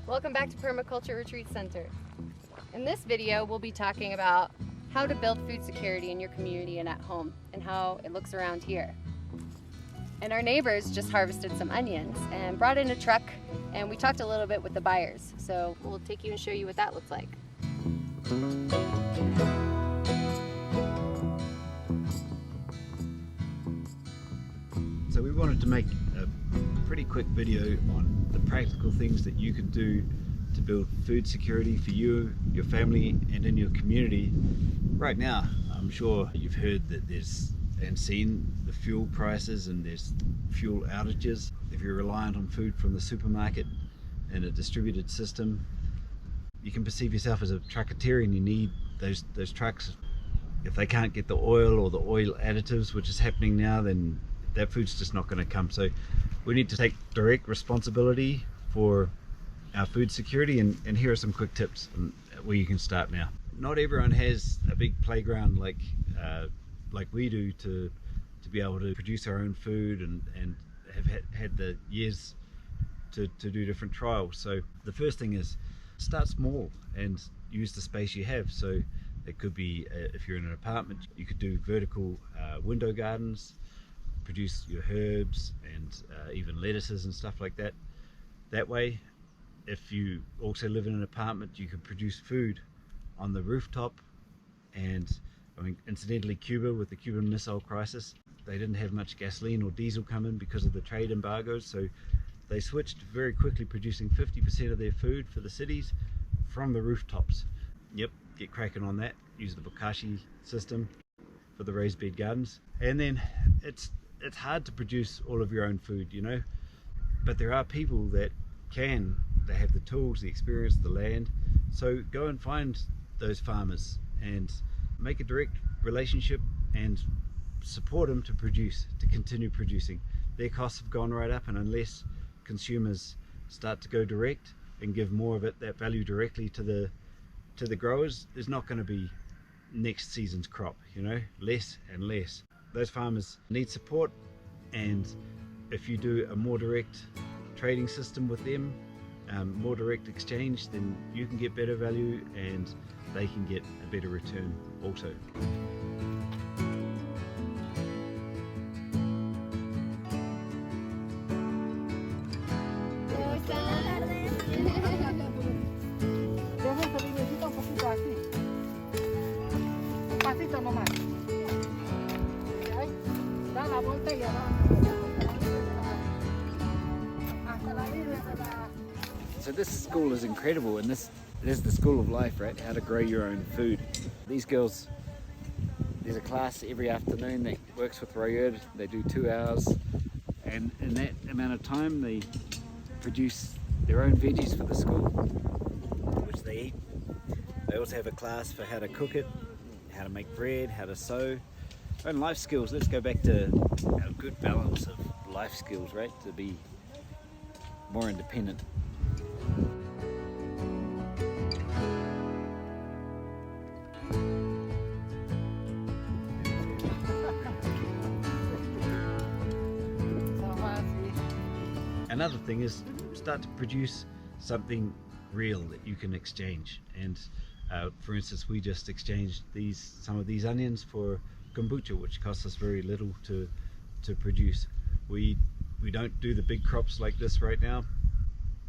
Welcome back to Permaculture Retreat Center. In this video, we'll be talking about how to build food security in your community and at home, and how it looks around here. And our neighbors just harvested some onions and brought in a truck, and we talked a little bit with the buyers. So we'll take you and show you what that looks like. So we wanted to make a pretty quick video on the practical things that you can do to build food security for you, your family, and in your community. Right now, I'm sure you've heard that there's and seen the fuel prices, and there's fuel outages. If you're reliant on food from the supermarket in a distributed system, you can perceive yourself as a trucketeer. You need those trucks. If they can't get the oil or the oil additives, which is happening now, then that food's just not going to come. So we need to take direct responsibility for our food security, and here are some quick tips where you can start now. Not everyone has a big playground like we do to be able to produce our own food and have had the years to do different trials. So the first thing is start small and use the space you have. So it could be, if you're in an apartment, you could do vertical window gardens, produce your herbs and even lettuces and stuff like that. That way, if you also live in an apartment, you could produce food on the rooftop. And I mean, incidentally, Cuba, with the Cuban Missile Crisis, they didn't have much gasoline or diesel come in because of the trade embargoes, so they switched very quickly, producing 50% of their food for the cities from the rooftops. Yep, get cracking on that. Use the bokashi system for the raised bed gardens. And then it's hard to produce all of your own food, you know, but there are people that can. They have the tools, the experience, the land. So go and find those farmers and make a direct relationship and support them to produce, to continue producing. Their costs have gone right up, and unless consumers start to go direct and give more of that value directly to the growers, there's not going to be next season's crop, you know, less and less. Those farmers need support, and if you do a more direct trading system with them, more direct exchange, then you can get better value and they can get a better return also. So this school is incredible, and this is the school of life, right? How to grow your own food. These girls, there's a class every afternoon that works with Royerd. They do 2 hours, and in that amount of time they produce their own veggies for the school, which they eat. They also have a class for how to cook it, how to make bread, how to sew, and life skills. Let's go back to a good balance of life skills, right? To be more independent. Another thing is start to produce something real that you can exchange. And for instance, we just exchanged some of these onions for kombucha, which costs us very little to produce. We don't do the big crops like this right now.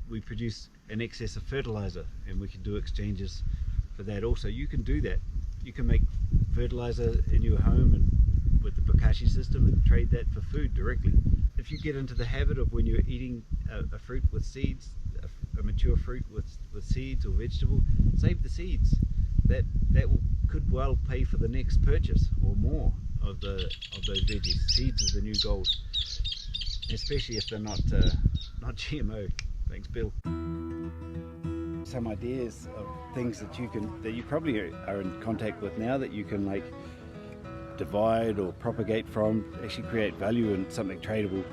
We produce an excess of fertilizer, and we can do exchanges for that also. You can do that. You can make fertilizer in your home and with the bokashi system and trade that for food directly. If you get into the habit of, when you're eating a fruit with seeds, a mature fruit with seeds or vegetable, save the seeds. That could well pay for the next purchase or more of those veggies. Seeds is the new gold, especially if they're not GMO. Thanks, Bill. Some ideas of things that you probably are in contact with now, that you can like divide or propagate from, actually create value in something tradable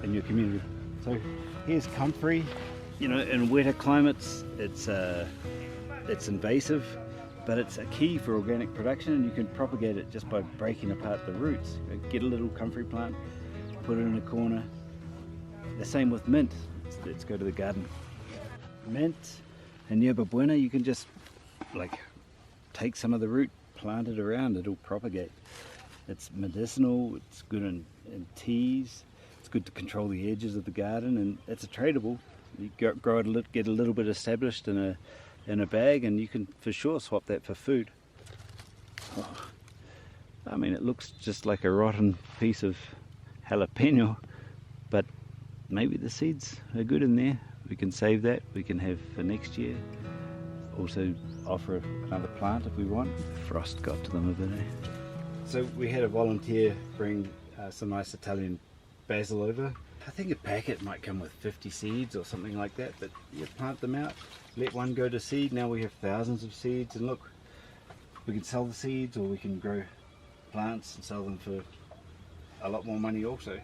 in your community. So here's comfrey. You know, in wetter climates, it's invasive, but it's a key for organic production, and you can propagate it just by breaking apart the roots. Get a little comfrey plant, put it in a corner. The same with mint. Let's go to the garden. mint and yerba buena, you can just like take some of the root, plant it around, it'll propagate. It's medicinal, it's good in teas, it's good to control the edges of the garden, and it's a tradable. You grow it, get a little bit established in a bag, and you can for sure swap that for food. Oh, I mean, it looks just like a rotten piece of jalapeno, but maybe the seeds are good in there. We can save that, we can have for next year. Also offer another plant if we want. Frost got to them a bit, eh? So we had a volunteer bring some nice Italian basil over. I think a packet might come with 50 seeds or something like that, but you plant them out, let one go to seed. Now we have thousands of seeds, and look, we can sell the seeds, or we can grow plants and sell them for a lot more money also.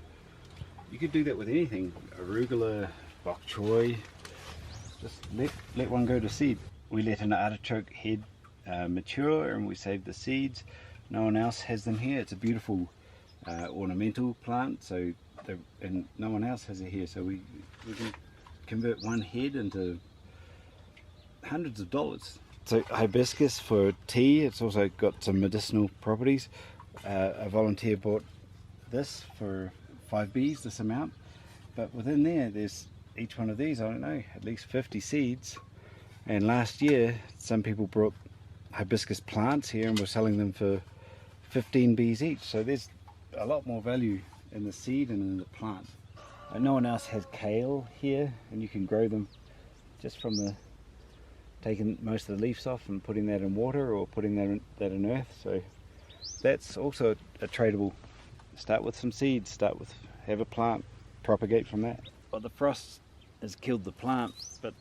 You could do that with anything, arugula, bok choy, just let one go to seed. We let an artichoke head mature, and we save the seeds. No one else has them here. It's a beautiful ornamental plant, so and no one else has it here, so we can convert one head into hundreds of dollars. So hibiscus for tea, it's also got some medicinal properties. A volunteer bought this for 5 bees, this amount, but within there's each one of these, I don't know, at least 50 seeds. And last year some people brought hibiscus plants here and were selling them for 15 bees each, so there's a lot more value in the seed and in the plant. No one else has kale here, and you can grow them just from taking most of the leaves off and putting that in water, or putting that in earth. So that's also a tradable. Start with some seeds, have a plant, propagate from that. Well, the frost has killed the plant, but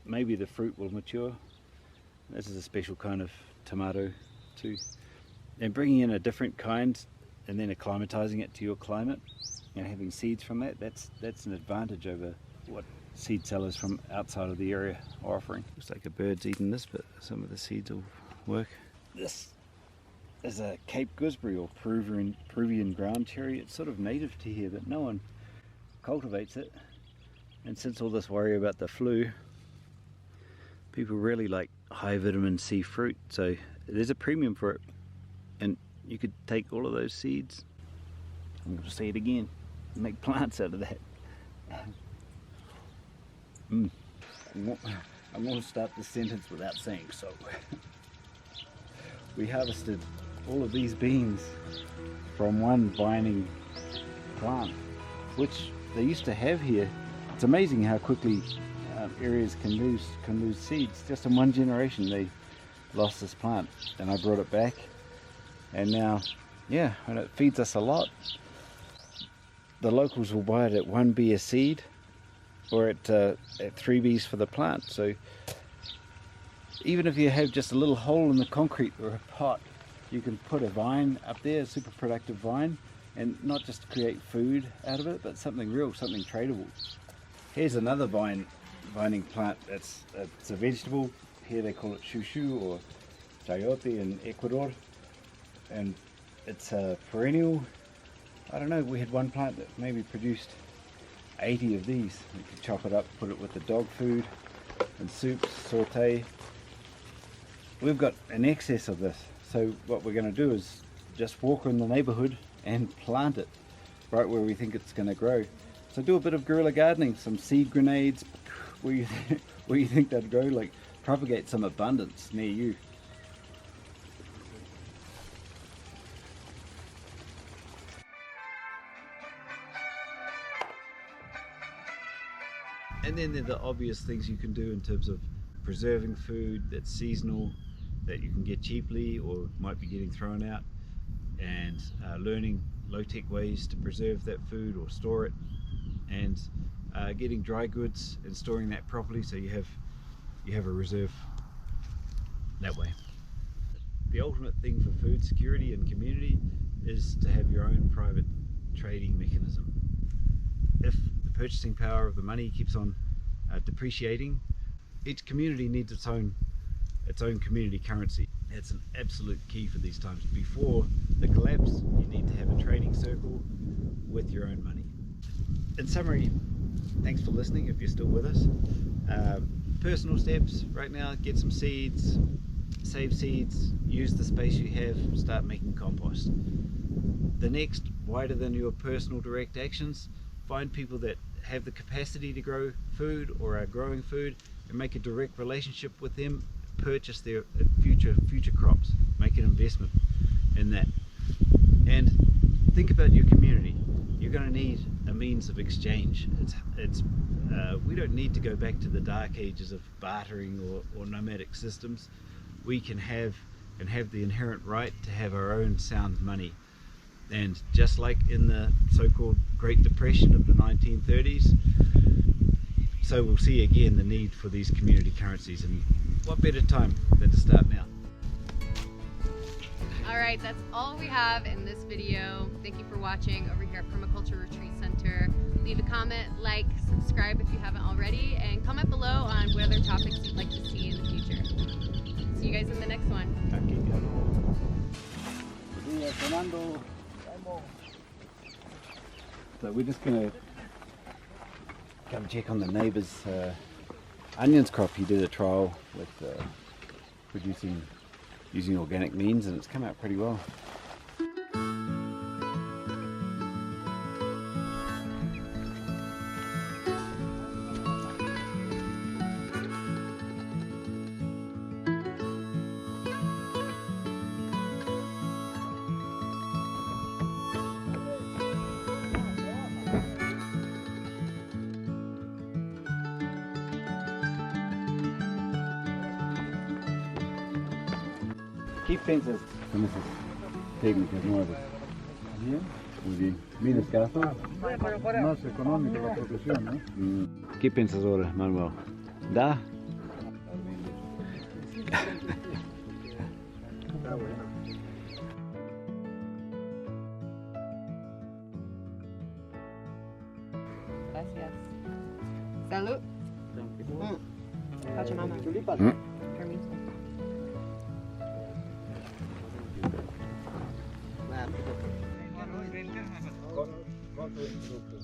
maybe the fruit will mature. This is a special kind of tomato too. And bringing in a different kind and then acclimatizing it to your climate, having seeds from that's an advantage over what seed sellers from outside of the area are offering. Looks like a bird's eating this, but some of the seeds will work. This is a Cape gooseberry, or Peruvian ground cherry. It's sort of native to here, but no one cultivates it. And since all this worry about the flu, people really like high vitamin C fruit, so there's a premium for it. And you could take all of those seeds, I'm going to say it again, and make plants out of that. I'm going to start this sentence without saying so. We harvested all of these beans from one vining plant, which they used to have here. It's amazing how quickly areas can lose seeds. Just in one generation they lost this plant, and I brought it back, and now, and it feeds us a lot. The locals will buy it at 1 bee a seed, or at 3 bees for the plant. So even if you have just a little hole in the concrete or a pot, you can put a vine up there, a super productive vine, and not just create food out of it, but something real, something tradable. Here's another vining plant. It's a vegetable. Here they call it shushu or chayote in Ecuador, and it's a perennial. I don't know, we had one plant that maybe produced 80 of these. You could chop it up, put it with the dog food and soups, saute. We've got an excess of this, so what we're going to do is just walk in the neighborhood and plant it right where we think it's going to grow. So do a bit of guerrilla gardening, some seed grenades where you think they'd grow, like propagate some abundance near you. And then there are the obvious things you can do in terms of preserving food that's seasonal, that you can get cheaply or might be getting thrown out, and learning low-tech ways to preserve that food or store it, and getting dry goods and storing that properly so you have a reserve that way. The ultimate thing for food security and community is to have your own private trading mechanism. If the purchasing power of the money keeps on depreciating, each community needs its own community currency. It's an absolute key for these times. Before the collapse, you need to have a trading circle with your own money. In summary, thanks for listening if you're still with us. Personal steps right now: get some seeds, save seeds, use the space you have, start making compost. The next, wider than your personal direct actions, find people that have the capacity to grow food or are growing food and make a direct relationship with them, purchase their future crops, make an investment in that. And think about your community. You're going to need a means of exchange. We don't need to go back to the dark ages of bartering or nomadic systems. We can have the inherent right to have our own sound money. And just like in the so-called Great Depression of the 1930s, so we'll see again the need for these community currencies, and what better time than to start now. Alright, that's all we have in this video. Thank you for watching over here at Permaculture Retreat Center. Leave a comment, like, subscribe if you haven't already, and comment below on what other topics you'd like to see in the future. See you guys in the next one. So we're just going to come check on the neighbour's onions crop. He did a trial with using organic means, and it's come out pretty well. ¿Qué piensas con esas técnicas nuevas? Bien, Muy bien. ¿Bien escaso? más económica la producción, ¿no? ¿Qué piensas ahora, Manuel? ¿Da? Está bueno. Gracias. Salud. Pachamama. Permiso. ¿Cuánto es el producto?